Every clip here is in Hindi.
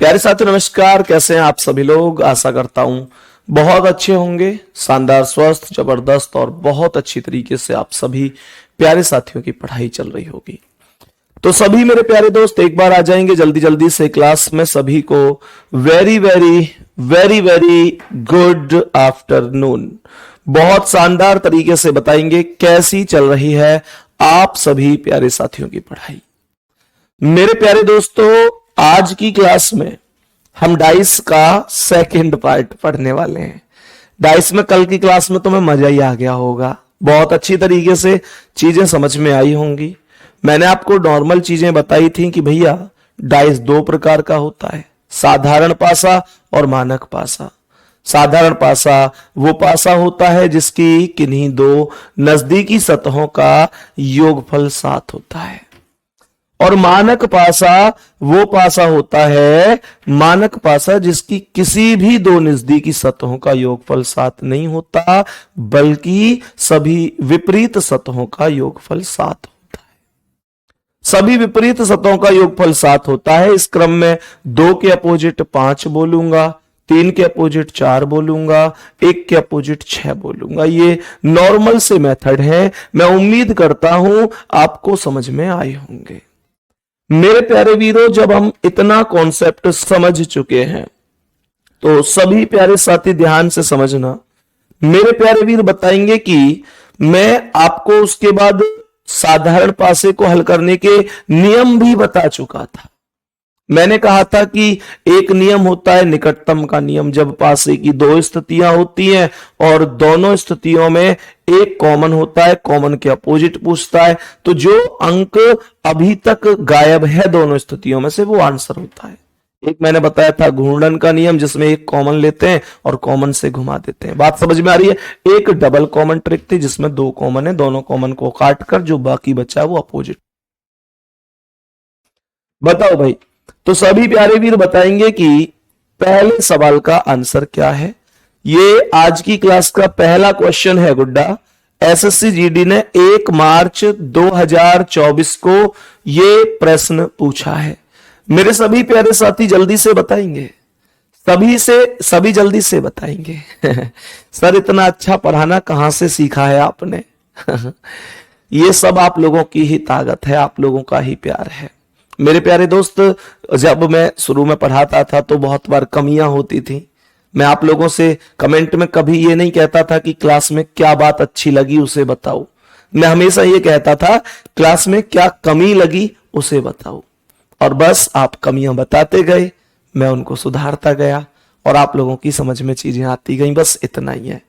प्यारे साथियों नमस्कार। कैसे हैं आप सभी लोग? आशा करता हूं बहुत अच्छे होंगे, शानदार, स्वस्थ, जबरदस्त और बहुत अच्छी तरीके से आप सभी प्यारे साथियों की पढ़ाई चल रही होगी। तो सभी मेरे प्यारे दोस्त एक बार आ जाएंगे जल्दी जल्दी से क्लास में। सभी को very very very very good afternoon. बहुत शानदार तरीके से बताएंगे कैसी चल रही है आप सभी प्यारे साथियों की पढ़ाई। मेरे प्यारे दोस्तों, आज की क्लास में हम डाइस का सेकंड पार्ट पढ़ने वाले हैं। डाइस में कल की क्लास में तुम्हें मजा ही आ गया होगा, बहुत अच्छी तरीके से चीजें समझ में आई होंगी। मैंने आपको नॉर्मल चीजें बताई थी कि भैया डाइस दो प्रकार का होता है, साधारण पासा और मानक पासा। साधारण पासा वो पासा होता है जिसकी किन्हीं दो नजदीकी सतहों का योगफल 7 होता है, और मानक पासा वो पासा होता है, मानक पासा जिसकी किसी भी दो नजदीकी सतहों का योगफल 7 नहीं होता, बल्कि सभी विपरीत सतहों का योगफल 7 होता है। सभी विपरीत सतहों का योगफल 7 होता है। इस क्रम में 2 के अपोजिट 5 बोलूंगा, 3 के अपोजिट 4 बोलूंगा, 1 के अपोजिट 6 बोलूंगा। ये नॉर्मल से मेथड है। मैं उम्मीद करता हूं आपको समझ में आए होंगे। मेरे प्यारे वीरों, जब हम इतना कॉन्सेप्ट समझ चुके हैं तो सभी प्यारे साथी ध्यान से समझना। मेरे प्यारे वीर बताएंगे कि मैं आपको उसके बाद साधारण पासे को हल करने के नियम भी बता चुका था। मैंने कहा था कि एक नियम होता है निकटतम का नियम, जब पासे की दो स्थितियां होती हैं और दोनों स्थितियों में एक कॉमन होता है, कॉमन के अपोजिट पूछता है, तो जो अंक अभी तक गायब है दोनों स्थितियों में से वो आंसर होता है। एक मैंने बताया था घूर्णन का नियम, जिसमें एक कॉमन लेते हैं और कॉमन से घुमा देते हैं। बात समझ में आ रही है? एक डबल कॉमन ट्रिक थी जिसमें 2 कॉमन है, दोनों कॉमन को काटकर जो बाकी बचा है वो अपोजिट। बताओ भाई, तो सभी प्यारे वीर बताएंगे कि पहले सवाल का आंसर क्या है। ये आज की क्लास का पहला क्वेश्चन है गुड्डा। एसएससी जीडी ने 1 मार्च 2024 को ये प्रश्न पूछा है। मेरे सभी प्यारे साथी जल्दी से बताएंगे, सभी जल्दी से बताएंगे। सर इतना अच्छा पढ़ाना कहां से सीखा है आपने? ये सब आप लोगों की ही ताकत है, आप लोगों का ही प्यार है। मेरे प्यारे दोस्त, जब मैं शुरू में पढ़ाता था तो बहुत बार कमियां होती थी। मैं आप लोगों से कमेंट में कभी ये नहीं कहता था कि क्लास में क्या बात अच्छी लगी उसे बताओ। मैं हमेशा ये कहता था क्लास में क्या कमी लगी उसे बताओ, और बस आप कमियां बताते गए, मैं उनको सुधारता गया और आप लोगों की समझ में चीजें आती गई। बस इतना ही है,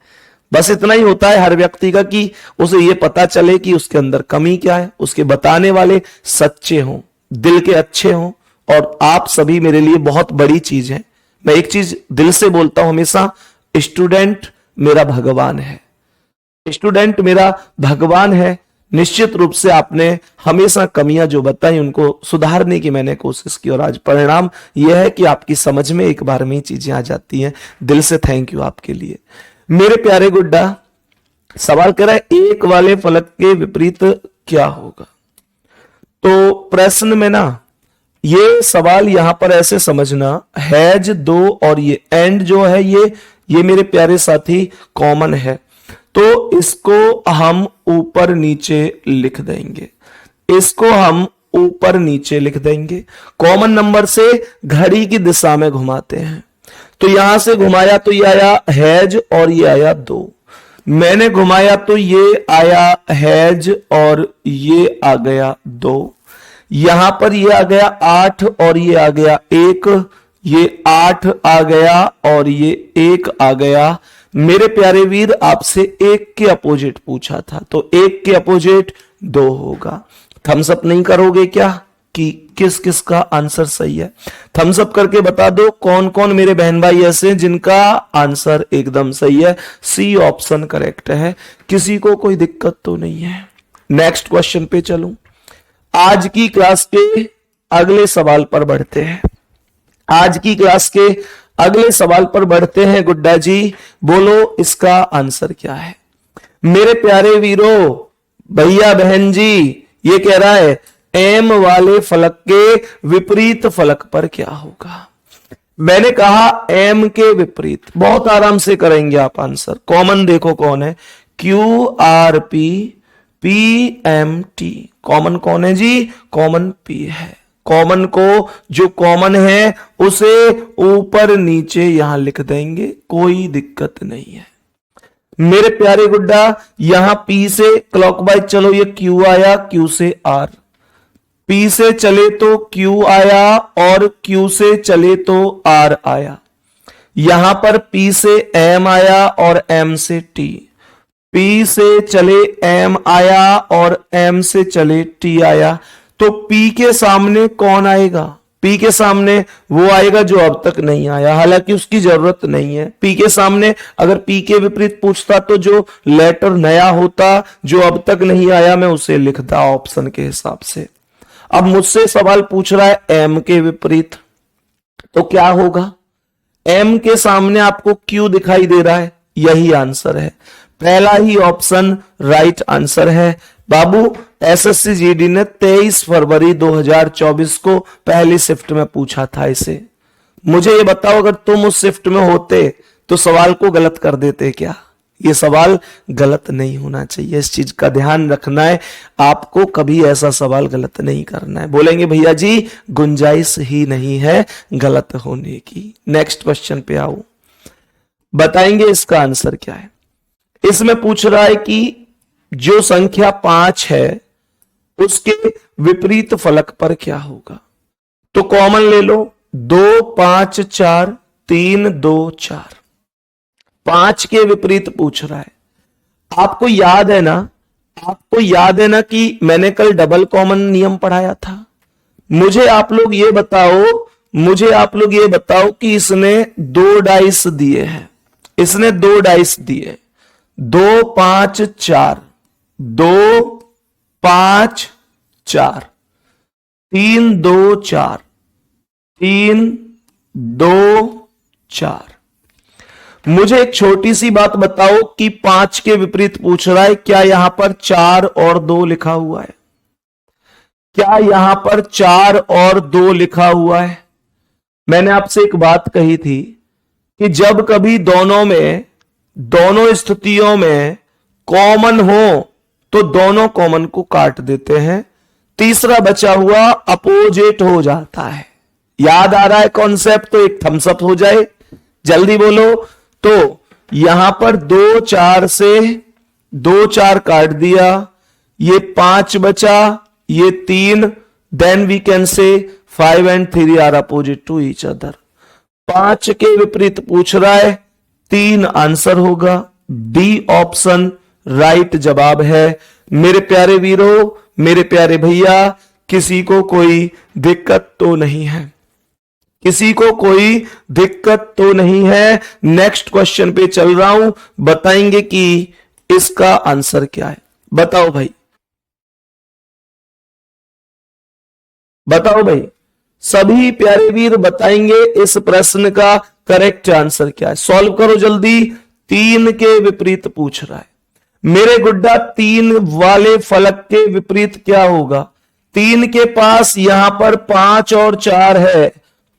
बस इतना ही होता है हर व्यक्ति का कि उसे ये पता चले कि उसके अंदर कमी क्या है, उसके बताने वाले सच्चे हों, दिल के अच्छे हों। और आप सभी मेरे लिए बहुत बड़ी चीज है। मैं एक चीज दिल से बोलता हूं हमेशा, स्टूडेंट मेरा भगवान है, स्टूडेंट मेरा भगवान है। निश्चित रूप से आपने हमेशा कमियां जो बताई उनको सुधारने की मैंने कोशिश की, और आज परिणाम यह है कि आपकी समझ में एक बार में ही चीजें आ जाती हैं। दिल से थैंक यू आपके लिए। मेरे प्यारे गुड्डा, सवाल कर रहा है एक वाले फलक के विपरीत क्या होगा। तो प्रश्न में ना ये सवाल यहां पर ऐसे समझना, हैज 2 और ये एंड जो है ये मेरे प्यारे साथी कॉमन है, तो इसको हम ऊपर नीचे लिख देंगे, इसको हम ऊपर नीचे लिख देंगे। कॉमन नंबर से घड़ी की दिशा में घुमाते हैं, तो यहां से घुमाया तो ये आया हैज और ये आया 2। मैंने घुमाया तो ये आया हैज और ये आ गया 2। यहां पर ये आ गया 8 और ये आ गया 1, ये 8 आ गया और ये 1 आ गया। मेरे प्यारे वीर, आपसे 1 के अपोजिट पूछा था, तो 1 के अपोजिट 2 होगा। थम्स अप नहीं करोगे क्या कि किस किस का आंसर सही है? थम्स अप करके बता दो कौन कौन मेरे बहन भाई ऐसे हैं जिनका आंसर एकदम सही है। सी ऑप्शन करेक्ट है, किसी को कोई दिक्कत तो नहीं है। नेक्स्ट क्वेश्चन पे चलूं। आज की क्लास के अगले सवाल पर बढ़ते हैं। आज की क्लास के अगले सवाल पर बढ़ते हैं। गुड्डा जी बोलो इसका आंसर क्या है? मेरे प्यारे वीरों, भैया बहन जी, ये कह रहा है एम वाले फलक के विपरीत फलक पर क्या होगा। मैंने कहा एम के विपरीत, बहुत आराम से करेंगे आप आंसर। कॉमन देखो कौन है, Q R P P M T. Common कौन है जी, कॉमन पी है। कॉमन को, जो कॉमन है उसे ऊपर नीचे यहां लिख देंगे, कोई दिक्कत नहीं है मेरे प्यारे गुड्डा। यहां पी से क्लॉकवाइज चलो, ये क्यू आया, क्यू से आर, पी से चले तो क्यू आया और क्यू से चले तो आर आया। यहां पर पी से एम आया और एम से टी, पी से चले एम आया और एम से चले टी आया। तो पी के सामने कौन आएगा, पी के सामने वो आएगा जो अब तक नहीं आया, हालांकि उसकी जरूरत नहीं है। पी के सामने अगर पी के विपरीत पूछता तो जो लेटर नया होता जो अब तक नहीं आया मैं उसे लिखता ऑप्शन के हिसाब से। अब मुझसे सवाल पूछ रहा है एम के विपरीत, तो क्या होगा, एम के सामने आपको क्यू दिखाई दे रहा है, यही आंसर है, पहला ही ऑप्शन राइट आंसर है बाबू। एसएससी जीडी ने 23 फरवरी 2024 को पहली शिफ्ट में पूछा था इसे। मुझे ये बताओ अगर तुम उस शिफ्ट में होते तो सवाल को गलत कर देते क्या? ये सवाल गलत नहीं होना चाहिए, इस चीज का ध्यान रखना है आपको, कभी ऐसा सवाल गलत नहीं करना है। बोलेंगे भैया जी गुंजाइश ही नहीं है गलत होने की। नेक्स्ट क्वेश्चन पे आओ, बताएंगे इसका आंसर क्या है। इसमें पूछ रहा है कि जो संख्या 5 है उसके विपरीत फलक पर क्या होगा। तो कॉमन ले लो, 2 5 4 3 2 4, 5 के विपरीत पूछ रहा है। आपको याद है ना, आपको याद है ना कि मैंने कल डबल कॉमन नियम पढ़ाया था। मुझे आप लोग ये बताओ, मुझे आप लोग ये बताओ कि इसने 2 डाइस दिए हैं, इसने 2 डाइस दिए, 2 5 4, 2 5 4, 3 2 4, 3 2 4। मुझे एक छोटी सी बात बताओ कि 5 के विपरीत पूछ रहा है, क्या यहां पर 4 और 2 लिखा हुआ है? क्या यहां पर 4 और 2 लिखा हुआ है? मैंने आपसे एक बात कही थी कि जब कभी दोनों में, दोनों स्थितियों में कॉमन हो तो दोनों कॉमन को काट देते हैं, तीसरा बचा हुआ अपोजिट हो जाता है। याद आ रहा है कॉन्सेप्ट? तो एक थम्स अप हो जाए, जल्दी बोलो। तो यहां पर 2 4 से 2 4 काट दिया, ये 5 बचा, ये 3, then we can say 5 and 3 are opposite to each other. 5 के विपरीत पूछ रहा है, 3 आंसर होगा, डी ऑप्शन राइट जवाब है। मेरे प्यारे वीरों, मेरे प्यारे भैया, किसी को कोई दिक्कत तो नहीं है, किसी को कोई दिक्कत तो नहीं है। नेक्स्ट क्वेश्चन पे चल रहा हूं, बताएंगे कि इसका आंसर क्या है। बताओ भाई, बताओ भाई, सभी प्यारे वीर बताएंगे इस प्रश्न का करेक्ट आंसर क्या है। सॉल्व करो जल्दी। 3 के विपरीत पूछ रहा है मेरे गुड्डा, 3 वाले फलक के विपरीत क्या होगा? 3 के पास यहां पर 5 और 4 है,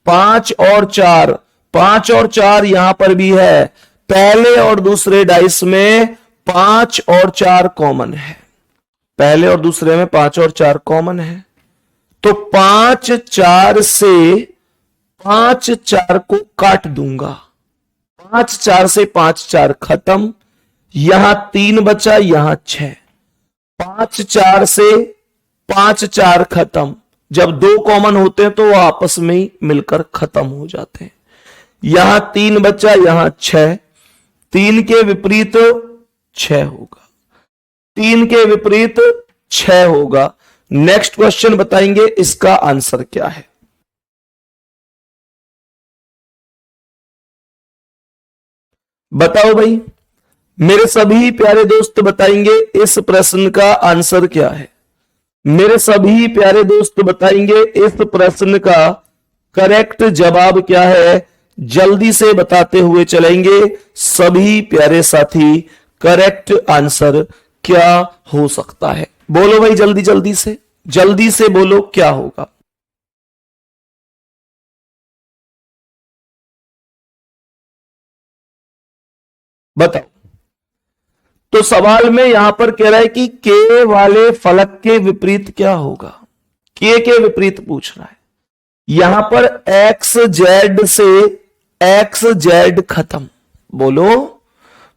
5 और 4, 5 और 4 यहां पर भी है। पहले और दूसरे डाइस में 5 और 4 कॉमन है, पहले और दूसरे में 5 और 4 कॉमन है। तो 5 4 से 5 4 को काट दूंगा, 5 4 से 5 4 खत्म, यहां 3 बचा, यहां 6, 5 4 से 5 4 खत्म। जब 2 कॉमन होते हैं तो वो आपस में ही मिलकर खत्म हो जाते हैं। यहां 3 बचा, यहां 6, 3 के विपरीत 6 होगा, 3 के विपरीत 6 होगा। नेक्स्ट क्वेश्चन बताएंगे इसका आंसर क्या है। बताओ भाई, मेरे सभी प्यारे दोस्त बताएंगे इस प्रश्न का आंसर क्या है। मेरे सभी प्यारे दोस्त बताएंगे इस प्रश्न का करेक्ट जवाब क्या है। जल्दी से बताते हुए चलेंगे सभी प्यारे साथी, करेक्ट आंसर क्या हो सकता है। बोलो भाई जल्दी जल्दी से बोलो क्या होगा। बताओ। तो सवाल में यहां पर कह रहा है कि के वाले फलक के विपरीत क्या होगा, के विपरीत पूछ रहा है। यहां पर एक्स जेड से एक्स जेड खत्म, बोलो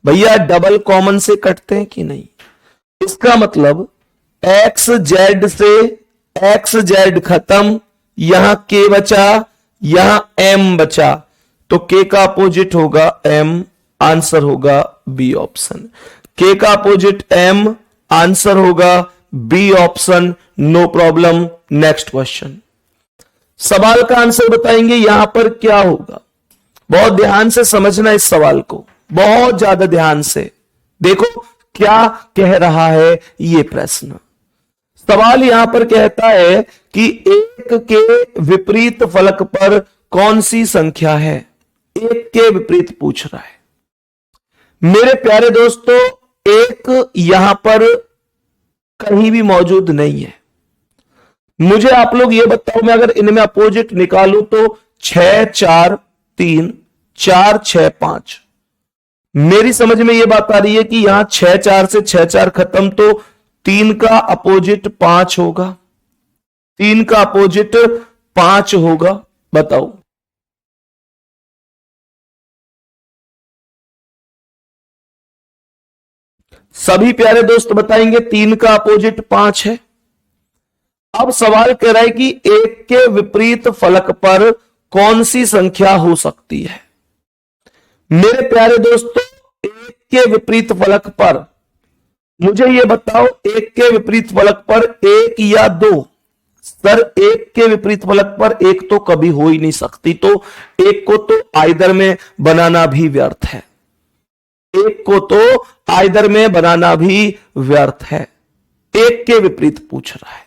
भैया डबल कॉमन से कटते हैं कि नहीं। इसका मतलब एक्स जेड से एक्स जेड खत्म, यहां के बचा, यहां एम बचा, तो के का अपोजिट होगा एम, आंसर होगा बी ऑप्शन। के का अपोजिट एम, आंसर होगा B option, no problem. Next question, सवाल का आंसर बताएंगे यहां पर क्या होगा। बहुत ध्यान से समझना इस सवाल को, बहुत ज्यादा ध्यान से देखो क्या कह रहा है ये प्रश्न। सवाल यहां पर कहता है कि एक के विपरीत फलक पर कौन सी संख्या है, एक के विपरीत पूछ रहा है। मेरे प्यारे दोस्तों, एक यहां पर कहीं भी मौजूद नहीं है। मुझे आप लोग ये बताओ, मैं अगर इनमें अपोजिट निकालूं तो 6 4 3, 4 6 5। मेरी समझ में यह बात आ रही है कि यहां 6 4 से 6 4 खत्म, तो 3 का अपोजिट 5 होगा, 3 का अपोजिट 5 होगा। बताओ। सभी प्यारे दोस्त बताएंगे 3 का अपोजिट 5 है। अब सवाल कह रहा है कि एक के विपरीत फलक पर कौन सी संख्या हो सकती है। मेरे प्यारे दोस्तों, एक के विपरीत फलक पर मुझे यह बताओ, एक के विपरीत फलक पर एक या दो। सर एक के विपरीत फलक पर एक तो कभी हो ही नहीं सकती, तो एक को तो आइदर में बनाना भी व्यर्थ है, एक को तो आइदर में बनाना भी व्यर्थ है। एक के विपरीत पूछ रहा है।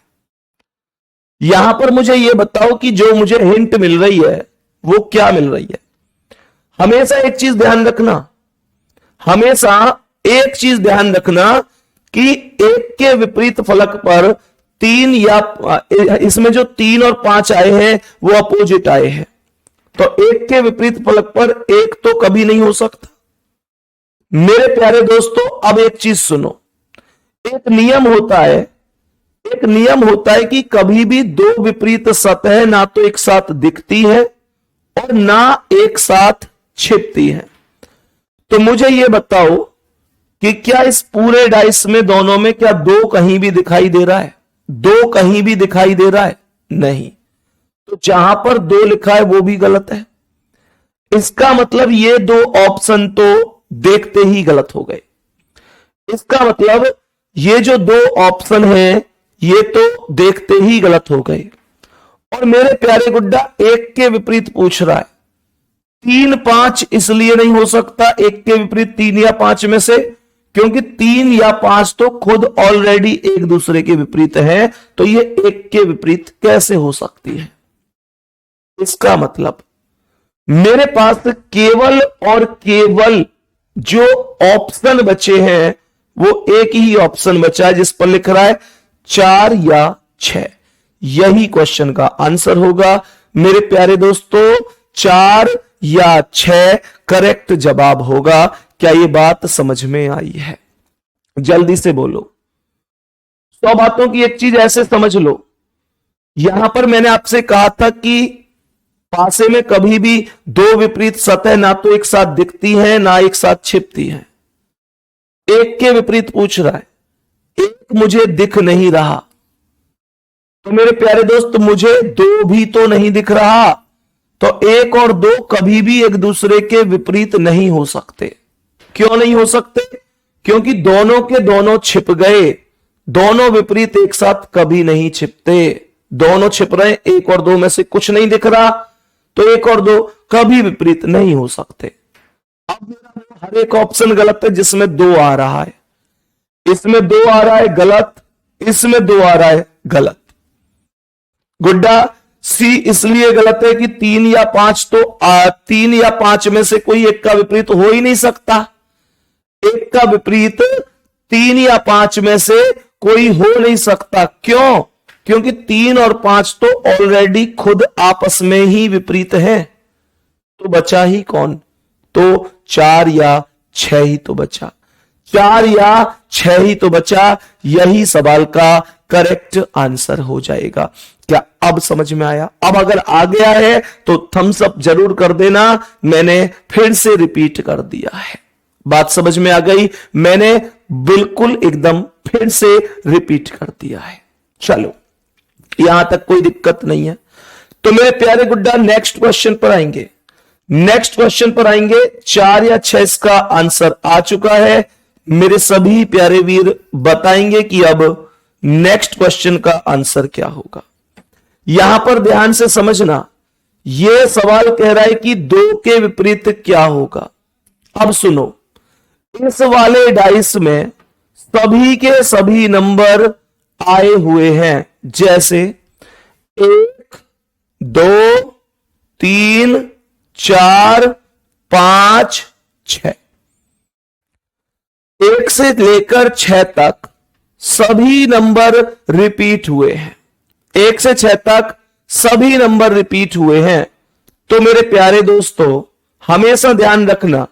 यहां पर मुझे यह बताओ कि जो मुझे हिंट मिल रही है वो क्या मिल रही है। हमेशा एक चीज ध्यान रखना, हमेशा एक चीज ध्यान रखना कि एक के विपरीत फलक पर 3 या इसमें जो 3 और 5 आए हैं वो अपोजिट आए हैं, तो एक के विपरीत फलक पर एक तो कभी नहीं हो सकता। मेरे प्यारे दोस्तों, अब एक चीज सुनो, एक नियम होता है, एक नियम होता है कि कभी भी दो विपरीत सतह ना तो एक साथ दिखती है और ना एक साथ छिपती है। तो मुझे यह बताओ कि क्या इस पूरे डाइस में दोनों में क्या दो कहीं भी दिखाई दे रहा है, दो कहीं भी दिखाई दे रहा है? नहीं। तो जहां पर दो लिखा है वो भी गलत है। इसका मतलब ये दो ऑप्शन तो देखते ही गलत हो गए। इसका मतलब ये जो दो ऑप्शन हैं ये तो देखते ही गलत हो गए। और मेरे प्यारे गुड्डा, एक के विपरीत पूछ रहा है, 3 5 इसलिए नहीं हो सकता एक के विपरीत 3 या 5 में से, क्योंकि 3 या 5 तो खुद ऑलरेडी एक दूसरे के विपरीत है, तो ये एक के विपरीत कैसे हो सकती है। इसका मतलब मेरे पास केवल और केवल जो ऑप्शन बचे हैं वो एक ही ऑप्शन बचा है जिस पर लिख रहा है 4 या 6। यही क्वेश्चन का आंसर होगा मेरे प्यारे दोस्तों, 4 या 6 करेक्ट जवाब होगा। क्या ये बात समझ में आई है? जल्दी से बोलो। 100 बातों की एक चीज ऐसे समझ लो, यहां पर मैंने आपसे कहा था कि पासे में कभी भी दो विपरीत सतह ना तो एक साथ दिखती है ना एक साथ छिपती है। एक के विपरीत पूछ रहा है, एक मुझे दिख नहीं रहा, तो मेरे प्यारे दोस्त मुझे दो भी तो नहीं दिख रहा, तो एक और दो कभी भी एक दूसरे के विपरीत नहीं हो सकते। क्यों नहीं हो सकते? क्योंकि दोनों के दोनों छिप गए। दोनों विपरीत एक साथ कभी नहीं छिपते, दोनों छिप रहे, एक और दो में से कुछ नहीं दिख रहा, तो एक और दो कभी विपरीत नहीं हो सकते। अब मेरा हर एक ऑप्शन गलत है जिसमें 2 आ रहा है, इसमें 2 आ रहा है गलत, इसमें 2 आ रहा है गलत। गुड्डा सी इसलिए गलत है कि 3 या 5 तो 3 या 5 में से कोई एक का विपरीत हो ही नहीं सकता। एक का विपरीत 3 या 5 में से कोई हो नहीं सकता। क्यों? क्योंकि 3 और 5 तो ऑलरेडी खुद आपस में ही विपरीत हैं। तो बचा ही कौन? तो 4 या 6 ही तो बचा, 4 या 6 ही तो बचा। यही सवाल का करेक्ट आंसर हो जाएगा। क्या अब समझ में आया? अब अगर आ गया है तो थम्स अप जरूर कर देना। मैंने फिर से रिपीट कर दिया है। बात समझ में आ गई? मैंने बिल्कुल एकदम फिर से रिपीट कर दिया है। चलो, यहां तक कोई दिक्कत नहीं है। तो मेरे प्यारे गुड्डा नेक्स्ट क्वेश्चन पर आएंगे। नेक्स्ट क्वेश्चन पर आएंगे। 4 या 6 इसका आंसर आ चुका है। मेरे सभी प्यारे वीर बताएंगे कि अब नेक्स्ट क्वेश्चन का आंसर क्या होगा। यहां पर ध्यान से समझना, यह सवाल कह रहा है कि 2 के विपरीत क्या होगा। अब सुनो, इस वाले डाइस में सभी के सभी नंबर आए हुए हैं, जैसे 1 2 3 4 5 6। 1 से लेकर 6 तक सभी नंबर रिपीट हुए हैं। 1 से 6 तक सभी नंबर रिपीट हुए हैं। तो मेरे प्यारे दोस्तों, हमेशा ध्यान रखना,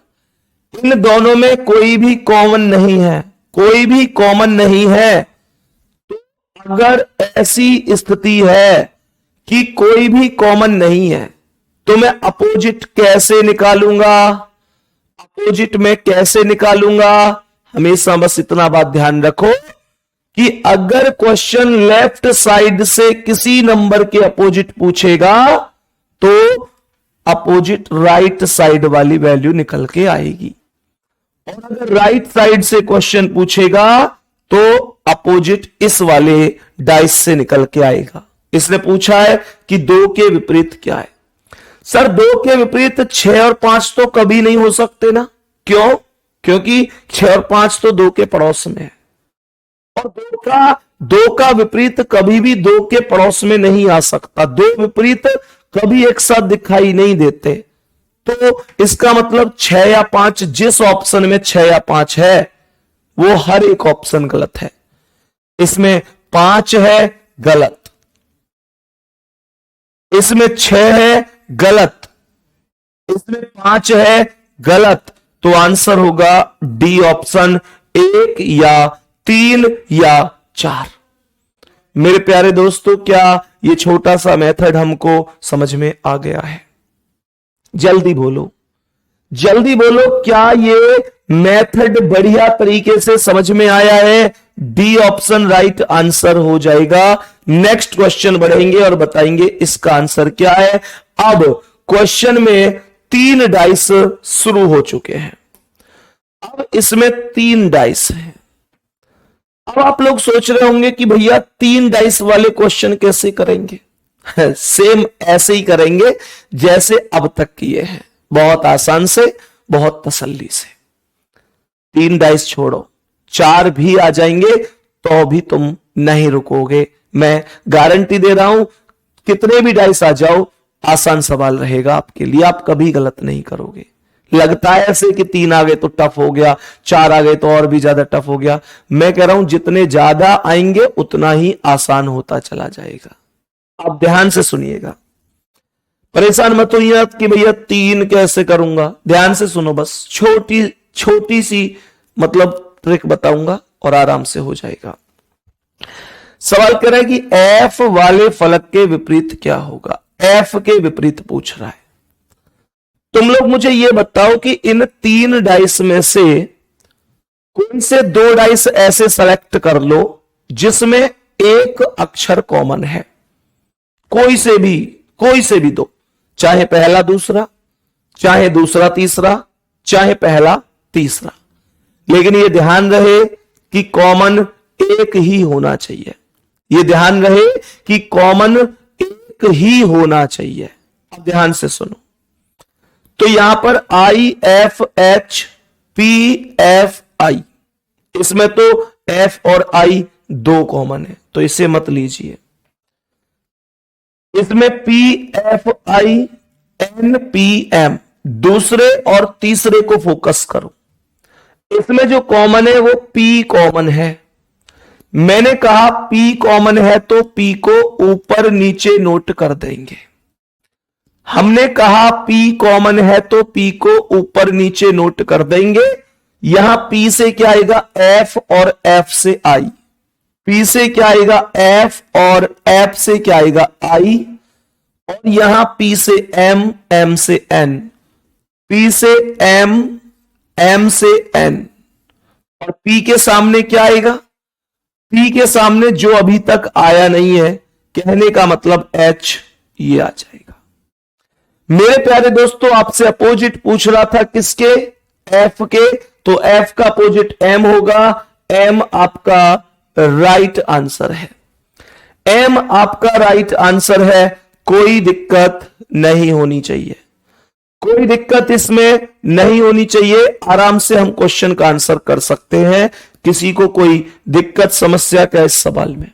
इन दोनों में कोई भी कॉमन नहीं है, कोई भी कॉमन नहीं है। तो अगर ऐसी स्थिति है कि कोई भी कॉमन नहीं है, तो मैं अपोजिट कैसे निकालूंगा? अपोजिट में कैसे निकालूंगा? हमेशा बस इतना बात ध्यान रखो कि अगर क्वेश्चन लेफ्ट साइड से किसी नंबर के अपोजिट पूछेगा तो अपोजिट राइट साइड वाली वैल्यू निकल के आएगी, और अगर राइट साइड से क्वेश्चन पूछेगा तो अपोजिट इस वाले डाइस से निकल के आएगा। इसने पूछा है कि 2 के विपरीत क्या है। सर 2 के विपरीत 6 और 5 तो कभी नहीं हो सकते ना। क्यों? क्योंकि 6 और 5 तो 2 के पड़ोस में है, और 2 का विपरीत कभी भी 2 के पड़ोस में नहीं आ सकता। 2 विपरीत कभी एक साथ दिखाई नहीं देते। तो इसका मतलब 6 या 5, जिस ऑप्शन में 6 या 5 है वो हर एक ऑप्शन गलत है। इसमें 5 है, गलत। इसमें 6 है, गलत। इसमें 5 है, गलत। तो आंसर होगा डी ऑप्शन, 1 या 3 या 4। मेरे प्यारे दोस्तों, क्या ये छोटा सा मेथड हमको समझ में आ गया है? जल्दी बोलो, जल्दी बोलो, क्या ये मेथड बढ़िया तरीके से समझ में आया है? डी ऑप्शन राइट आंसर हो जाएगा। नेक्स्ट क्वेश्चन बढ़ेंगे और बताएंगे इसका आंसर क्या है। अब क्वेश्चन में 3 डाइस शुरू हो चुके हैं। अब इसमें 3 डाइस हैं। अब आप लोग सोच रहे होंगे कि भैया 3 डाइस वाले क्वेश्चन कैसे करेंगे? सेम ऐसे ही करेंगे जैसे अब तक किए हैं, बहुत आसान से, बहुत तसल्ली से। 3 डाइस छोड़ो, 4 भी आ जाएंगे तो भी तुम नहीं रुकोगे। मैं गारंटी दे रहा हूं, कितने भी डाइस आ जाओ, आसान सवाल रहेगा आपके लिए, आप कभी गलत नहीं करोगे। लगता है ऐसे कि 3 आ गए तो टफ हो गया, 4 आ गए तो और भी ज्यादा टफ हो गया। मैं कह रहा हूं जितने ज्यादा आएंगे उतना ही आसान होता चला जाएगा। आप ध्यान से सुनिएगा, परेशान मत होइए कि भैया 3 कैसे करूंगा। ध्यान से सुनो, बस छोटी सी मतलब ट्रिक बताऊंगा और आराम से हो जाएगा। सवाल कर रहा है कि एफ वाले फलक के विपरीत क्या होगा। एफ के विपरीत पूछ रहा है। तुम लोग मुझे यह बताओ कि इन 3 डाइस में से कोई से 2 डाइस ऐसे सेलेक्ट कर लो जिसमें एक अक्षर कॉमन है। कोई से भी 2, चाहे पहला दूसरा, चाहे दूसरा तीसरा, चाहे पहला तीसरा, लेकिन यह ध्यान रहे कि कॉमन एक ही होना चाहिए। यह ध्यान रहे कि कॉमन एक ही होना चाहिए। अब ध्यान से सुनो, तो यहां पर IFH PFI, इसमें तो F और I 2 कॉमन है, तो इसे मत लीजिए। इसमें PFI NPM, दूसरे और तीसरे को फोकस करो। इसमें जो कॉमन है वो P कॉमन है। मैंने कहा P कॉमन है तो P को ऊपर नीचे नोट कर देंगे। हमने कहा P कॉमन है तो P को ऊपर नीचे नोट कर देंगे। यहां P से क्या आएगा F और F से I, P से क्या आएगा F और F से क्या आएगा I, और यहां P से M, M से N, P से M, M से N, और P के सामने क्या आएगा, P के सामने जो अभी तक आया नहीं है, कहने का मतलब H, ये आ जाएगा। मेरे प्यारे दोस्तों, आपसे अपोजिट पूछ रहा था किसके, F के, तो F का अपोजिट M होगा, M आपका राइट आंसर है, M आपका राइट आंसर है। कोई दिक्कत नहीं होनी चाहिए, कोई दिक्कत इसमें नहीं होनी चाहिए, आराम से हम क्वेश्चन का आंसर कर सकते हैं, किसी को कोई दिक्कत समस्या का इस सवाल में।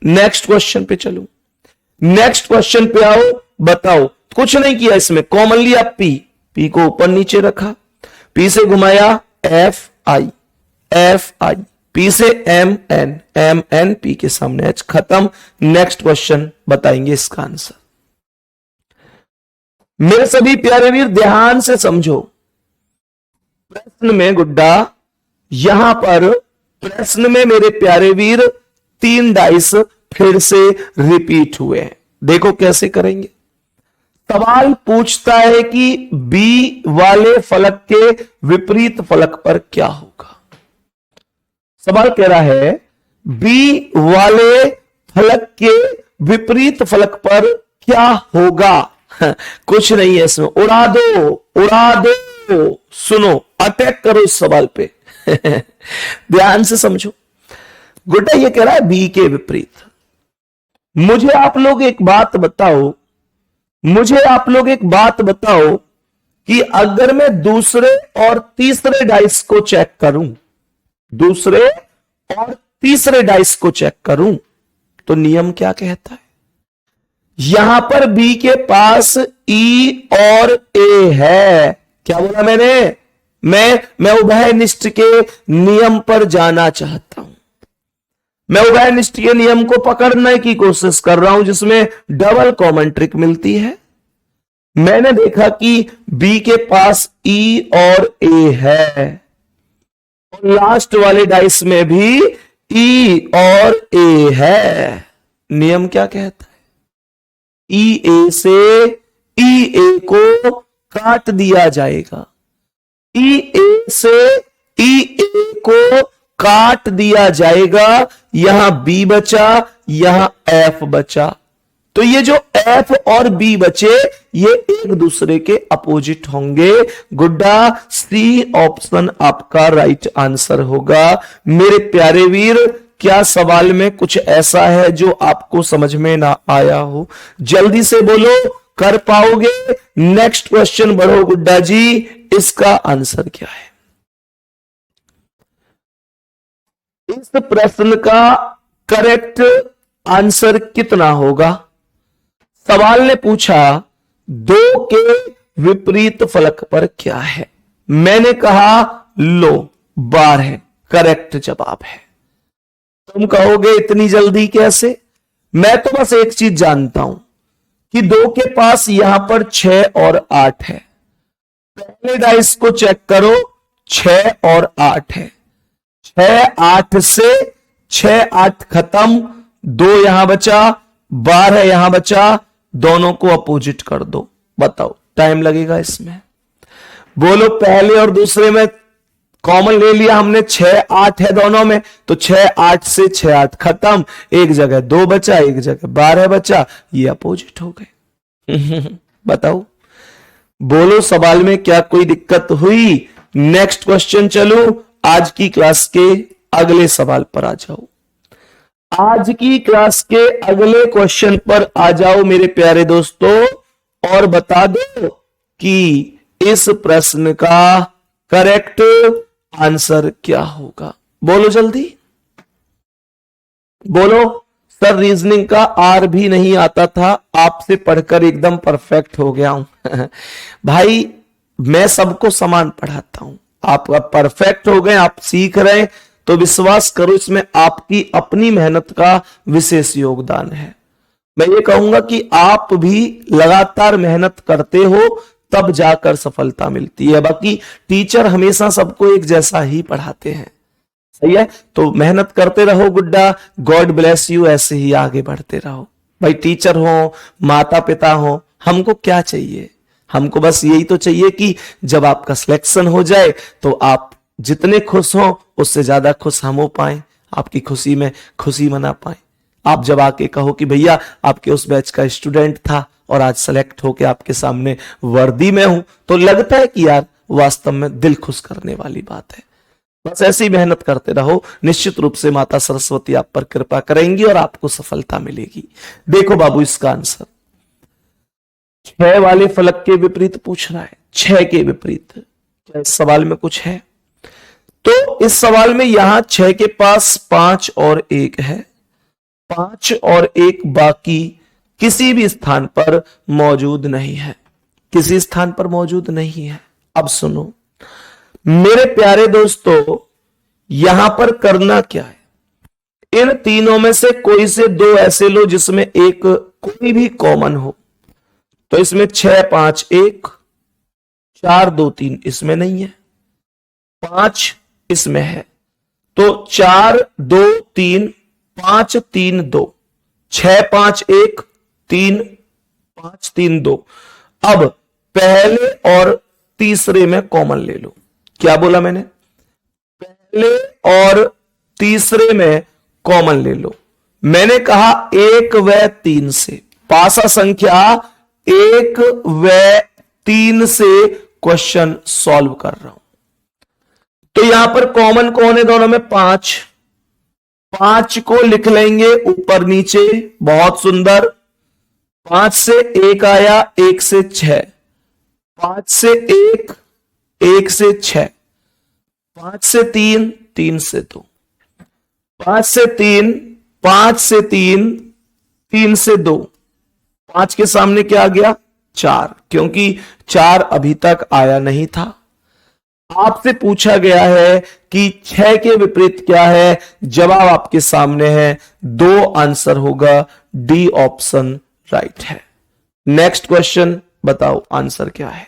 नेक्स्ट क्वेश्चन पे चलो, नेक्स्ट क्वेश्चन पे आओ, बताओ। कुछ नहीं किया इसमें, कॉमनली आप P को ऊपर नीचे रखा, P से घुमाया F I, P से M N, P के सामने H, खत्म। नेक्स्ट क्वेश्चन बताएंगे इसका आंसर। मेरे सभी प्यारे वीर ध्यान से समझो, प्रश्न में गुड्डा, यहां पर प्रश्न में मेरे प्यारे वीर 3 डाइस फिर से रिपीट हुए हैं। देखो कैसे करेंगे। सवाल पूछता है कि बी वाले फलक के विपरीत फलक पर क्या होगा। सवाल कह रहा है बी वाले फलक के विपरीत फलक पर क्या होगा। कुछ नहीं है इसमें, उड़ा दो उड़ा दो। सुनो, अटैक करो इस सवाल पे। ध्यान से समझो। गुड्डा ये कह रहा है बी के विपरीत। मुझे आप लोग एक बात बताओ, मुझे आप लोग एक बात बताओ कि अगर मैं दूसरे और तीसरे डाइस को चेक करूं, दूसरे और तीसरे डाइस को चेक करूं, तो नियम क्या कहता है। यहां पर बी के पास ई और ए है। क्या बोला मैंने, मैं उभयनिष्ठ के नियम पर जाना चाहता हूं। मैं उभयनिष्ठ के नियम को पकड़ने की कोशिश कर रहा हूं, जिसमें डबल कॉमन ट्रिक मिलती है। मैंने देखा कि बी के पास ई और ए है, और लास्ट वाले डाइस में भी ई और ए है। नियम क्या कहता है, ई ए से ई ए को काट दिया जाएगा, ई ए से ई ए को काट दिया जाएगा। यहां बी बचा, यहां एफ बचा, तो ये जो एफ और बी बचे ये एक दूसरे के अपोजिट होंगे। गुड्डा सी ऑप्शन आपका राइट आंसर होगा। मेरे प्यारे वीर, क्या सवाल में कुछ ऐसा है जो आपको समझ में ना आया हो? जल्दी से बोलो, कर पाओगे? नेक्स्ट क्वेश्चन बढ़ो गुड्डा जी, इसका आंसर क्या है? इस प्रश्न का करेक्ट आंसर कितना होगा? सवाल ने पूछा 2 के विपरीत फलक पर क्या है। मैंने कहा लो 12 करेक्ट जवाब है। तुम कहोगे इतनी जल्दी कैसे? मैं तो बस एक चीज जानता हूं कि 2 के पास यहां पर 6 और 8 है। पहले डाइस को चेक करो, 6 और 8 है। 6 8 से 6 8 खत्म, 2 यहां बचा, 12 यहां बचा, दोनों को अपोजिट कर दो। बताओ टाइम लगेगा इसमें? बोलो, पहले और दूसरे में कॉमन ले लिया हमने, 6 8 है दोनों में, तो 6 8 से 6 8 खत्म, एक जगह 2 बचा, एक जगह 12 बचा, ये अपोजिट हो गए। बताओ, बोलो सवाल में क्या कोई दिक्कत हुई? नेक्स्ट क्वेश्चन चलो, आज की क्लास के अगले सवाल पर आ जाओ। आज की क्लास के अगले क्वेश्चन पर आ जाओ मेरे प्यारे दोस्तों, और बता दो कि इस प्रश्न का करेक्ट आंसर क्या होगा। बोलो जल्दी बोलो। सर रीजनिंग का आर भी नहीं आता था, आपसे पढ़कर एकदम परफेक्ट हो गया हूं। भाई मैं सबको समान पढ़ाता हूं, आप परफेक्ट हो गए, आप सीख रहे हैं, तो विश्वास करो इसमें आपकी अपनी मेहनत का विशेष योगदान है। मैं ये कहूंगा कि आप भी लगातार मेहनत करते हो, तब जाकर सफलता मिलती है। बाकी टीचर हमेशा सबको एक जैसा ही पढ़ाते हैं, सही है। तो मेहनत करते रहो गुड्डा, गॉड ब्लेस यू, ऐसे ही आगे बढ़ते रहो। भाई टीचर हो, माता पिता हो, हमको क्या चाहिए? हमको बस यही तो चाहिए कि जब आपका सिलेक्शन हो जाए तो आप जितने खुश हो उससे ज्यादा खुश हम हो पाए, आपकी खुशी में खुशी मना पाए। आप जब आके कहो कि भैया आपके उस बैच का स्टूडेंट था और आज सेलेक्ट होके आपके सामने वर्दी में हूं, तो लगता है कि यार वास्तव में दिल खुश करने वाली बात है। बस ऐसे ही मेहनत करते रहो, निश्चित रूप से माता सरस्वती आप पर कृपा करेंगी और आपको सफलता मिलेगी। देखो बाबू इसका आंसर 6 वाले फलक के विपरीत पूछ रहा है। 6 के विपरीत क्या इस सवाल में कुछ है? तो इस सवाल में यहां 6 के पास 5 और 1 है, 5 और 1 बाकी किसी भी स्थान पर मौजूद नहीं है, किसी स्थान पर मौजूद नहीं है। अब सुनो मेरे प्यारे दोस्तों, यहां पर करना क्या है? इन तीनों में से कोई से 2 ऐसे लो जिसमें एक कोई भी कॉमन हो। तो इसमें 6 5 1, 4 2 3 इसमें नहीं है, 5 इसमें है। तो 4 2 3 5 3 2, 6 5 1 3 5 3 2। अब पहले और तीसरे में कॉमन ले लो। क्या बोला मैंने? पहले और तीसरे में कॉमन ले लो। मैंने कहा 1 व 3 से, पासा संख्या 1 व 3 से क्वेश्चन सॉल्व कर रहा हूं। तो यहां पर कॉमन कौन है दोनों में? 5। 5 को लिख लेंगे ऊपर नीचे, बहुत सुंदर। 5 से 1 आया, 1 से 6, 5 से 1, 1 से 6, 5 से 3, 3 से 2, 5 से 3, 5 से 3, 3 से 2। 5 के सामने क्या आ गया? 4, क्योंकि 4 अभी तक आया नहीं था। आपसे पूछा गया है कि 6 के विपरीत क्या है? जवाब आपके सामने है, 2 आंसर होगा, डी ऑप्शन राइट है। नेक्स्ट क्वेश्चन बताओ आंसर क्या है?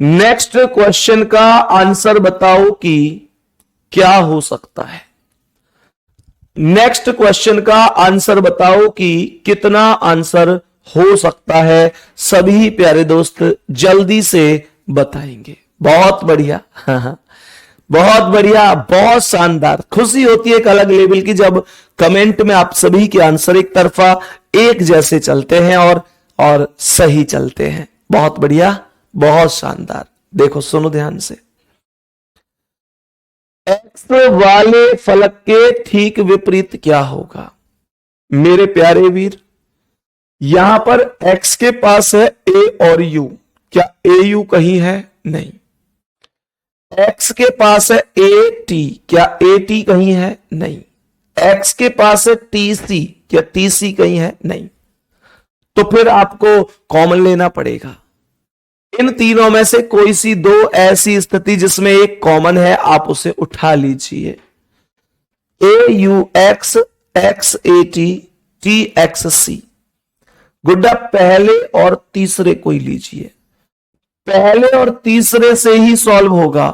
नेक्स्ट क्वेश्चन का आंसर बताओ कि क्या हो सकता है। नेक्स्ट क्वेश्चन का आंसर बताओ कि कितना आंसर हो सकता है। सभी प्यारे दोस्त जल्दी से बताएंगे। बहुत बढ़िया, बहुत बढ़िया, बहुत शानदार। खुशी होती है एक अलग लेवल की जब कमेंट में आप सभी के आंसर एक तरफा एक जैसे चलते हैं और सही चलते हैं। बहुत बढ़िया, बहुत शानदार। देखो सुनो ध्यान से, एक्स वाले फलक के ठीक विपरीत क्या होगा मेरे प्यारे वीर? यहां पर एक्स के पास है ए और यू, क्या ए यू कहीं है? नहीं। एक्स के पास है ए टी, क्या ए टी कहीं है? नहीं। एक्स के पास है टी सी, क्या टी सी कहीं है? नहीं। तो फिर आपको कॉमन लेना पड़ेगा। इन तीनों में से कोई सी 2 ऐसी स्थिति जिसमें एक कॉमन है, आप उसे उठा लीजिए। A U X, X A T, T X C. गुड्डा पहले और तीसरे कोई लीजिए, पहले और तीसरे से ही सॉल्व होगा।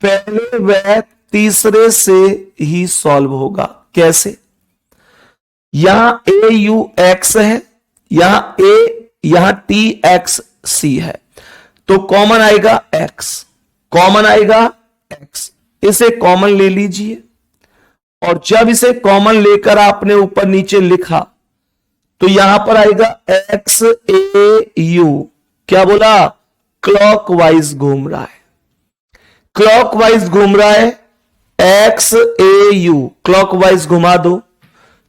पहले व तीसरे से ही सॉल्व होगा। कैसे? यहां ए यू एक्स है, यहां टी एक्स सी है, तो कॉमन आएगा x, कॉमन आएगा x। इसे कॉमन ले लीजिए और जब इसे कॉमन लेकर आपने ऊपर नीचे लिखा तो यहां पर आएगा x a u। क्या बोला? क्लॉकवाइज घूम रहा है, क्लॉकवाइज घूम रहा है। x a u क्लॉकवाइज घुमा दो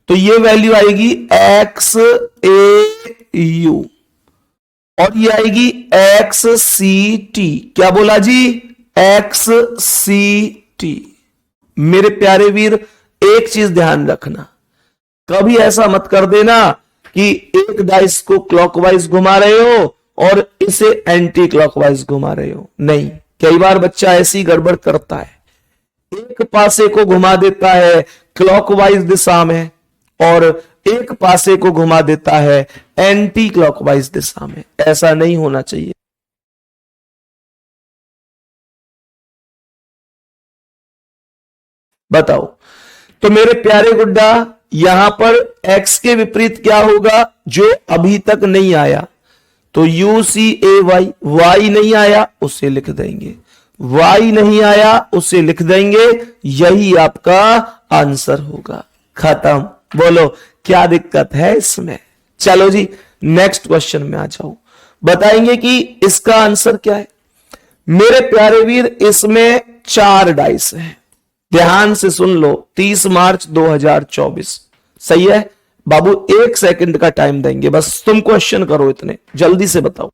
तो ये वैल्यू आएगी x a u और ये आएगी एक्स सी टी। क्या बोला जी? X C T. मेरे प्यारे वीर एक चीज ध्यान रखना, कभी ऐसा मत कर देना कि एक डाइस को क्लॉकवाइज घुमा रहे हो और इसे एंटी क्लॉकवाइज घुमा रहे हो। नहीं, कई बार बच्चा ऐसी गड़बड़ करता है, एक पासे को घुमा देता है क्लॉकवाइज दिशा में और एक पासे को घुमा देता है एंटी क्लॉकवाइज दिशा में। ऐसा नहीं होना चाहिए। बताओ तो मेरे प्यारे गुड्डा, यहां पर x के विपरीत क्या होगा जो अभी तक नहीं आया? तो UCAY, y नहीं आया उसे लिख देंगे, y नहीं आया उसे लिख देंगे, यही आपका आंसर होगा। खत्म। बोलो क्या दिक्कत है इसमें? चलो जी नेक्स्ट क्वेश्चन में आ जाओ, बताएंगे कि इसका आंसर क्या है। मेरे प्यारे वीर, इसमें 4 डाइस हैं, ध्यान से सुन लो। 30 मार्च 2024, सही है बाबू? 1 सेकंड का टाइम देंगे बस, तुम क्वेश्चन करो, इतने जल्दी से बताओ।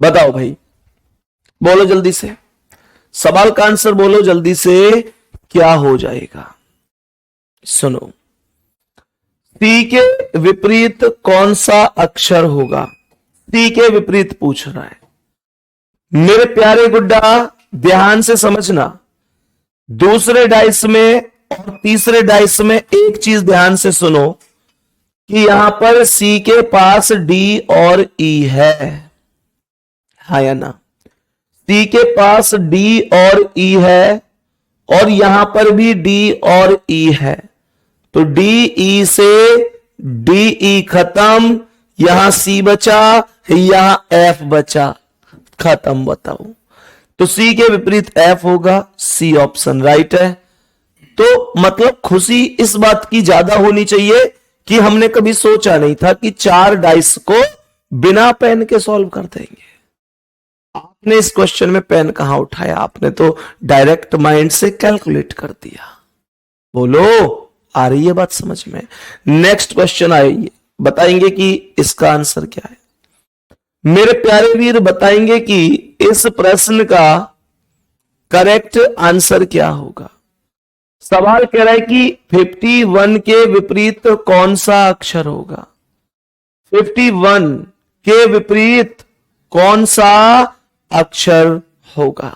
बताओ भाई, बोलो जल्दी से, सवाल का आंसर बोलो जल्दी से, क्या हो जाएगा? सुनो, सी के विपरीत कौन सा अक्षर होगा? सी के विपरीत पूछ रहा है मेरे प्यारे गुड्डा, ध्यान से समझना। दूसरे डाइस में और तीसरे डाइस में एक चीज ध्यान से सुनो कि यहां पर सी के पास डी और ई है, हाँ या ना? सी के पास डी और ई है और यहां पर भी डी और ई है, तो डी ई से डी ई खत्म, यहां सी बचा, यहां एफ बचा, खत्म। बताओ तो सी के विपरीत एफ होगा, सी ऑप्शन राइट है। तो मतलब खुशी इस बात की ज्यादा होनी चाहिए कि हमने कभी सोचा नहीं था कि 4 डाइस को बिना पेन के सॉल्व कर देंगे। आपने इस क्वेश्चन में पेन कहां उठाया? आपने तो डायरेक्ट माइंड से कैलकुलेट कर दिया। बोलो आ रही है बात समझ में? नेक्स्ट क्वेश्चन आइए, बताएंगे कि इसका आंसर क्या है। मेरे प्यारे वीर, बताएंगे कि इस प्रश्न का करेक्ट आंसर क्या होगा। सवाल कह रहा है कि 51 के विपरीत कौन सा अक्षर होगा? 51 के विपरीत कौन सा अक्षर होगा?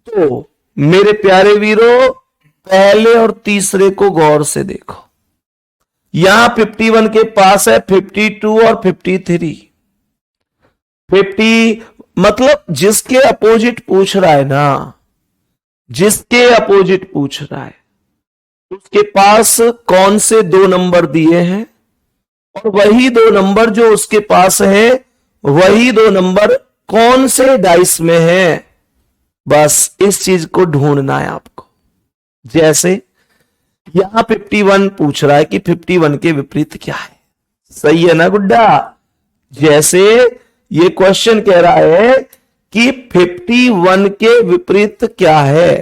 तो मेरे प्यारे वीरों, पहले और तीसरे को गौर से देखो। यहां 51 के पास है 52 और 53। 50 मतलब जिसके अपोजिट पूछ रहा है ना, जिसके अपोजिट पूछ रहा है उसके पास कौन से 2 नंबर दिए हैं, और वही 2 नंबर जो उसके पास है वही 2 नंबर कौन से डाइस में है, बस इस चीज को ढूंढना है आपको। जैसे यहां 51 पूछ रहा है कि 51 के विपरीत क्या है, सही है ना गुड्डा? जैसे ये क्वेश्चन कह रहा है कि 51 के विपरीत क्या है,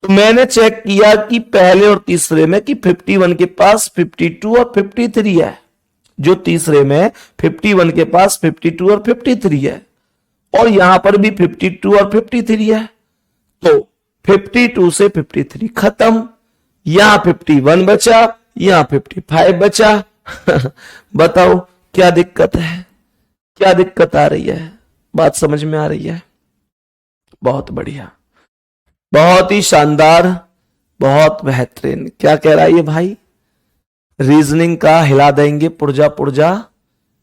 तो मैंने चेक किया कि पहले और तीसरे में कि 51 के पास 52 और 53 है, जो तीसरे में 51 के पास 52 और 53 है, और यहां पर भी 52 और 53 है, तो 52 से 53 खत्म, यहां 51 बचा, यहां 55 बचा। बताओ क्या दिक्कत है? क्या दिक्कत आ रही है? बात समझ में आ रही है? बहुत बढ़िया, बहुत ही शानदार, बहुत बेहतरीन। क्या कह रहा है ये भाई? रीजनिंग का हिला देंगे पुर्जा पुर्जा,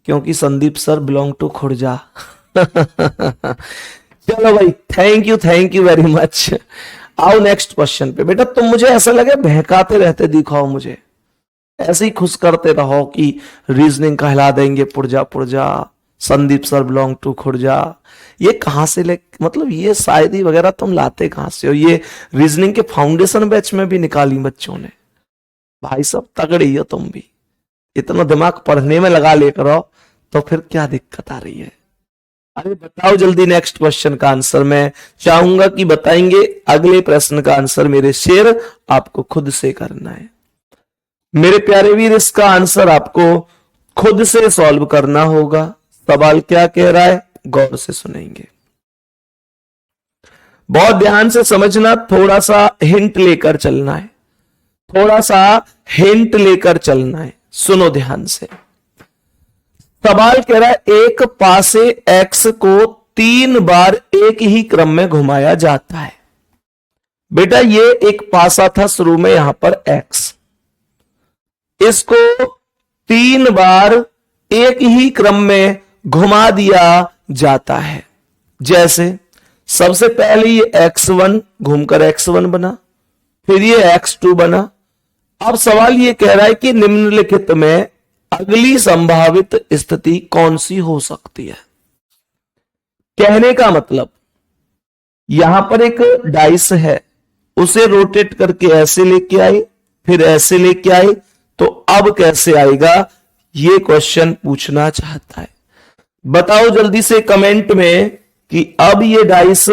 क्योंकि Sandeep sir belong to Khurja. चलो भाई, थैंक यू वेरी मच। आओ नेक्स्ट क्वेश्चन पे। बेटा तुम मुझे ऐसा लगे बहकाते रहते दिखाओ, मुझे ऐसे ही खुश करते रहो कि रीजनिंग का हिला देंगे पुर्जा पुर्जा, Sandeep sir belong to Khurja. ये कहां से ले, मतलब ये शायरी वगैरह तुम लाते कहां से हो? ये रीजनिंग के फाउंडेशन बैच में भी निकाली बच्चों ने। भाई सब तगड़ी हो तुम भी, इतना दिमाग पढ़ने में लगा लेकर आओ, तो फिर क्या दिक्कत आ रही है? अरे बताओ जल्दी नेक्स्ट क्वेश्चन का आंसर। मैं चाहूंगा कि बताएंगे, अगले प्रश्न का आंसर मेरे शेर आपको खुद से करना है। मेरे प्यारे वीर, इसका आंसर आपको खुद से सॉल्व करना होगा। सवाल क्या कह रहा है, गौर से सुनेंगे, बहुत ध्यान से समझना, थोड़ा सा हिंट लेकर चलना है, थोड़ा सा हिंट लेकर चलना है। सुनो ध्यान से, सवाल कह रहा है एक पासे x को 3 बार एक ही क्रम में घुमाया जाता है। बेटा ये एक पासा था शुरू में, यहां पर x, इसको 3 बार एक ही क्रम में घुमा दिया जाता है। जैसे सबसे पहले ये x1 घूमकर x1 बना, फिर ये x2 बना। अब सवाल ये कह रहा है कि निम्नलिखित में अगली संभावित स्थिति कौन सी हो सकती है। कहने का मतलब, यहां पर एक डाइस है, उसे रोटेट करके ऐसे लेके आए, फिर ऐसे लेके आए, तो अब कैसे आएगा, ये क्वेश्चन पूछना चाहता है। बताओ जल्दी से कमेंट में कि अब ये डाइस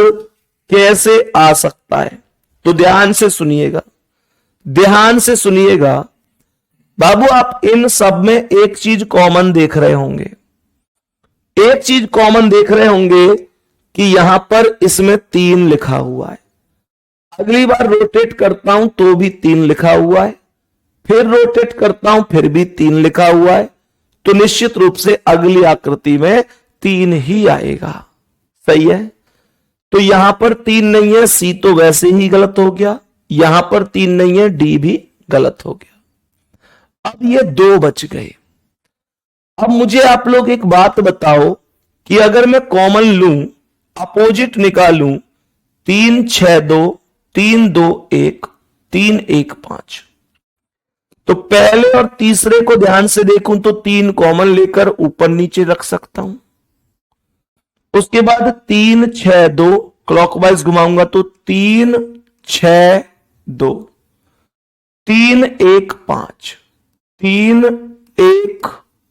कैसे आ सकता है। तो ध्यान से सुनिएगा, ध्यान से सुनिएगा बाबू, आप इन सब में एक चीज कॉमन देख रहे होंगे, एक चीज कॉमन देख रहे होंगे कि यहां पर इसमें 3 लिखा हुआ है। अगली बार रोटेट करता हूं तो भी 3 लिखा हुआ है, फिर रोटेट करता हूं फिर भी 3 लिखा हुआ है, तो निश्चित रूप से अगली आकृति में 3 ही आएगा। सही है, तो यहां पर 3 नहीं है, सी तो वैसे ही गलत हो गया, यहां पर 3 नहीं है, डी भी गलत हो गया। अब ये 2 बच गए। अब मुझे आप लोग एक बात बताओ कि अगर मैं कॉमन लूं, अपोजिट निकालूं, 3 6 2, 3 2 1, 3 1 5, तो पहले और तीसरे को ध्यान से देखूं तो 3 कॉमन लेकर ऊपर नीचे रख सकता हूं। उसके बाद 3 6 2 क्लॉकवाइज घुमाऊंगा तो 3 6 2, 3 1 5, 3 1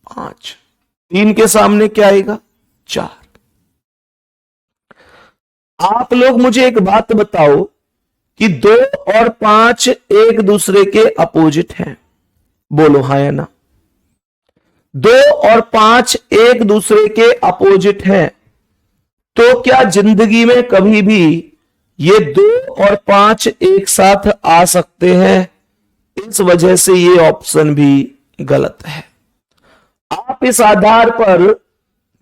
5, 3 के सामने क्या आएगा, 4। आप लोग मुझे एक बात बताओ कि 2 और 5 एक दूसरे के अपोजिट हैं, बोलो हाँ या ना। 2 और 5 एक दूसरे के अपोजिट हैं, तो क्या जिंदगी में कभी भी ये 2 और 5 एक साथ आ सकते हैं? इस वजह से ये ऑप्शन भी गलत है। आप इस आधार पर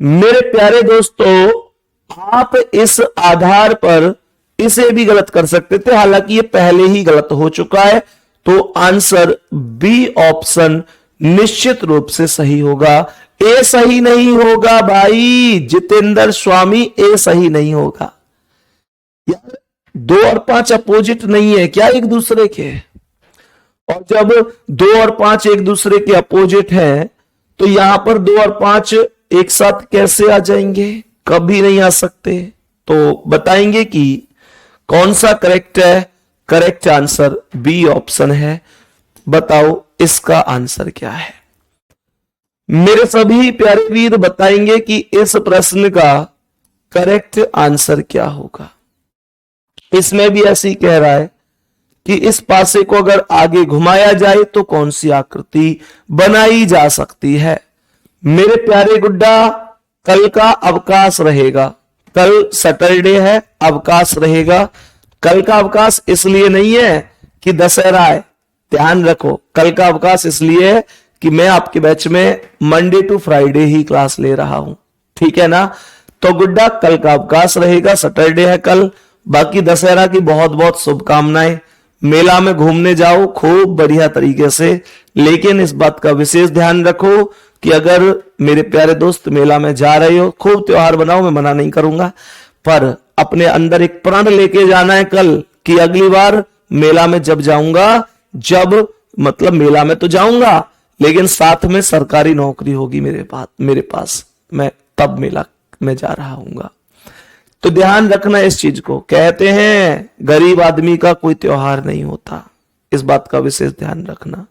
मेरे प्यारे दोस्तों, आप इस आधार पर इसे भी गलत कर सकते थे, हालांकि ये पहले ही गलत हो चुका है, तो आंसर बी ऑप्शन निश्चित रूप से सही होगा। ए सही नहीं होगा भाई जितेंद्र स्वामी, ए सही नहीं होगा यार। 2 और 5 अपोजिट नहीं है क्या एक दूसरे के, और जब 2 और 5 एक दूसरे के अपोजिट हैं तो यहां पर 2 और 5 एक साथ कैसे आ जाएंगे, कभी नहीं आ सकते। तो बताएंगे कि कौन सा करेक्ट है। करेक्ट आंसर बी ऑप्शन है। बताओ इसका आंसर क्या है। मेरे सभी प्यारे वीर बताएंगे कि इस प्रश्न का करेक्ट आंसर क्या होगा। इसमें भी ऐसी कह रहा है कि इस पासे को अगर आगे घुमाया जाए तो कौन सी आकृति बनाई जा सकती है। मेरे प्यारे गुड्डा, कल का अवकाश रहेगा, कल सैटरडे है, अवकाश रहेगा। कल का अवकाश इसलिए नहीं है कि दशहरा है, ध्यान रखो, कल का अवकाश इसलिए है कि मैं आपके बैच में मंडे टू फ्राइडे ही क्लास ले रहा हूं, ठीक है ना। तो गुड्डा कल का अवकाश रहेगा, सैटरडे है कल। बाकी दशहरा की बहुत बहुत शुभकामनाएं। मेला में घूमने जाओ खूब बढ़िया तरीके से, लेकिन इस बात का विशेष ध्यान रखो कि अगर मेरे प्यारे दोस्त मेला में जा रहे हो, खूब त्योहार बनाओ, मैं मना नहीं करूंगा, पर अपने अंदर एक प्रण लेके जाना है कल कि अगली बार मेला में जब जाऊंगा, जब मतलब मेला में तो जाऊंगा लेकिन साथ में सरकारी नौकरी होगी मेरे पास, मैं तब मेला में जा रहा हूंगा। तो ध्यान रखना इस चीज को। कहते हैं गरीब आदमी का कोई त्योहार नहीं होता, इस बात का विशेष ध्यान रखना।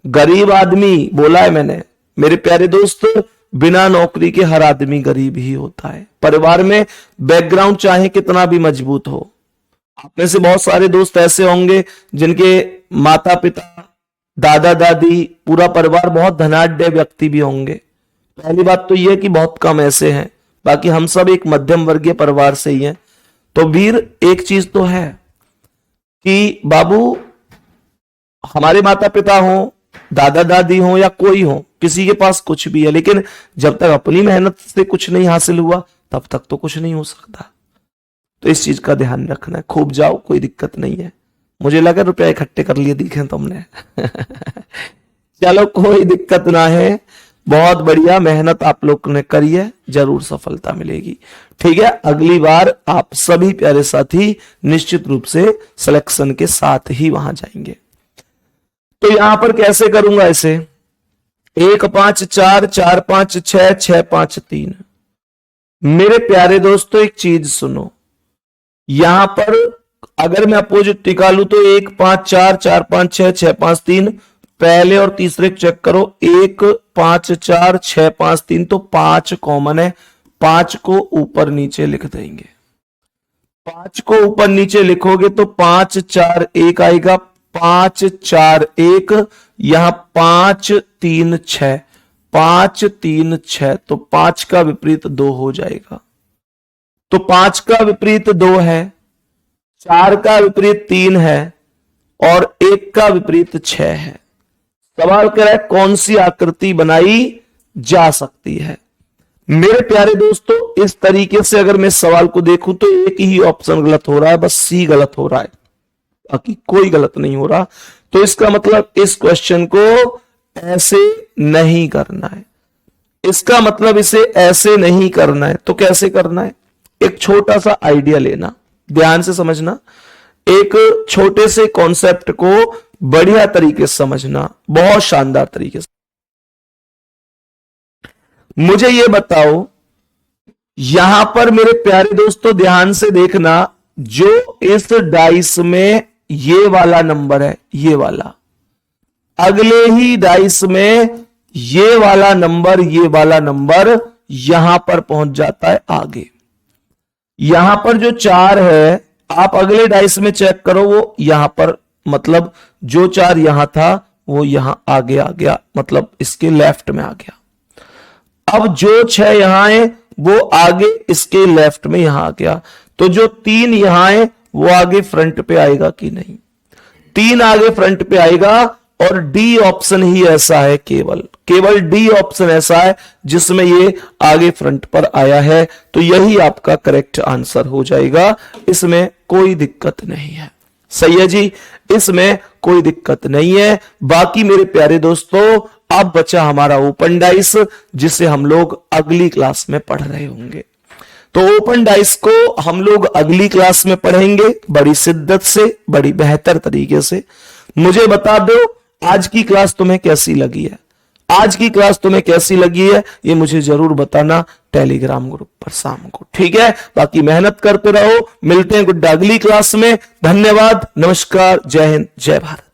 गरीब आदमी बोला है मैंने, मेरे प्यारे दोस्त, बिना नौकरी के हर आदमी गरीब ही होता है। परिवार में बैकग्राउंड चाहे कितना भी मजबूत हो, आप में से बहुत सारे दोस्त ऐसे होंगे जिनके माता पिता दादा दादी, पूरा परिवार बहुत धनाढ्य व्यक्ति भी होंगे। पहली बात तो यह कि बहुत कम ऐसे हैं, बाकी हम सब एक मध्यम वर्गीय परिवार से ही हैं। तो वीर एक चीज तो है कि बाबू, हमारे माता पिता हो, दादा दादी हो या कोई हो, किसी के पास कुछ भी है, लेकिन जब तक अपनी मेहनत से कुछ नहीं हासिल हुआ तब तक तो कुछ नहीं हो सकता। तो इस चीज का ध्यान रखना है। खूब जाओ, कोई दिक्कत नहीं है। मुझे लगा रुपया इकट्ठे कर लिए दिखे तुमने। चलो कोई दिक्कत ना है, बहुत बढ़िया मेहनत आप लोग ने करी है, जरूर सफलता मिलेगी। ठीक है, अगली बार आप सभी प्यारे साथी निश्चित रूप से सिलेक्शन के साथ ही वहां जाएंगे। तो यहां पर कैसे करूंगा इसे? 1 5 4 4 5 6 6 5 3। मेरे प्यारे दोस्तों एक चीज सुनो, यहां पर अगर मैं अपोजिट निकालूं तो 1 5 4 4 5 6 6 5 3, पहले और तीसरे चेक करो, 1 5 4 6 5 3, तो 5 कॉमन है। 5 को ऊपर नीचे लिख देंगे। 5 को ऊपर नीचे लिखोगे तो 5 4 1 आएगा, 5 4 1, यहां 5 3 6, 5 3 6, तो 5 का विपरीत 2 हो जाएगा। तो 5 का विपरीत 2 है, 4 का विपरीत 3 है और 1 का विपरीत 6 है। सवाल कह रहा है कौन सी आकृति बनाई जा सकती है। मेरे प्यारे दोस्तों, इस तरीके से अगर मैं सवाल को देखूं तो एक ही ऑप्शन गलत हो रहा है, बस सी गलत हो रहा है, बाकी कोई गलत नहीं हो रहा। तो इसका मतलब इस क्वेश्चन को ऐसे नहीं करना है, इसका मतलब इसे ऐसे नहीं करना है। तो कैसे करना है? एक छोटा सा आइडिया लेना, ध्यान से समझना, एक छोटे से कॉन्सेप्ट को बढ़िया तरीके से समझना, बहुत शानदार तरीके से। मुझे यह बताओ, यहां पर मेरे प्यारे दोस्तों ध्यान से देखना, जो इस डाइस में ये वाला नंबर है, ये वाला, अगले ही डाइस में ये वाला नंबर यहां पर पहुंच जाता है आगे। यहां पर जो 4 है, आप अगले डाइस में चेक करो, वो यहां पर, मतलब जो 4 यहां था वो यहां आगे आ गया, मतलब इसके लेफ्ट में आ गया। अब जो 6 यहां है वो आगे इसके लेफ्ट में यहां आ गया। तो जो 3 यहां है वो आगे फ्रंट पे आएगा कि नहीं? 3 आगे फ्रंट पे आएगा। और डी ऑप्शन ही ऐसा है, केवल डी ऑप्शन ऐसा है जिसमें ये आगे फ्रंट पर आया है। तो यही आपका करेक्ट आंसर हो जाएगा, इसमें कोई दिक्कत नहीं है। सही है जी, इसमें कोई दिक्कत नहीं है। बाकी मेरे प्यारे दोस्तों, अब बचा हमारा ओपन डाइस, जिसे हम लोग अगली क्लास में पढ़ रहे होंगे। तो ओपन डाइस को हम लोग अगली क्लास में पढ़ेंगे बड़ी शिद्दत से, बड़ी बेहतर तरीके से। मुझे बता दो आज की क्लास तुम्हें कैसी लगी है, आज की क्लास तुम्हें कैसी लगी है, ये मुझे जरूर बताना टेलीग्राम ग्रुप पर शाम को। ठीक है, बाकी मेहनत करते रहो, मिलते हैं गुड्डा अगली क्लास में। धन्यवाद, नमस्कार, जय हिंद, जय भारत।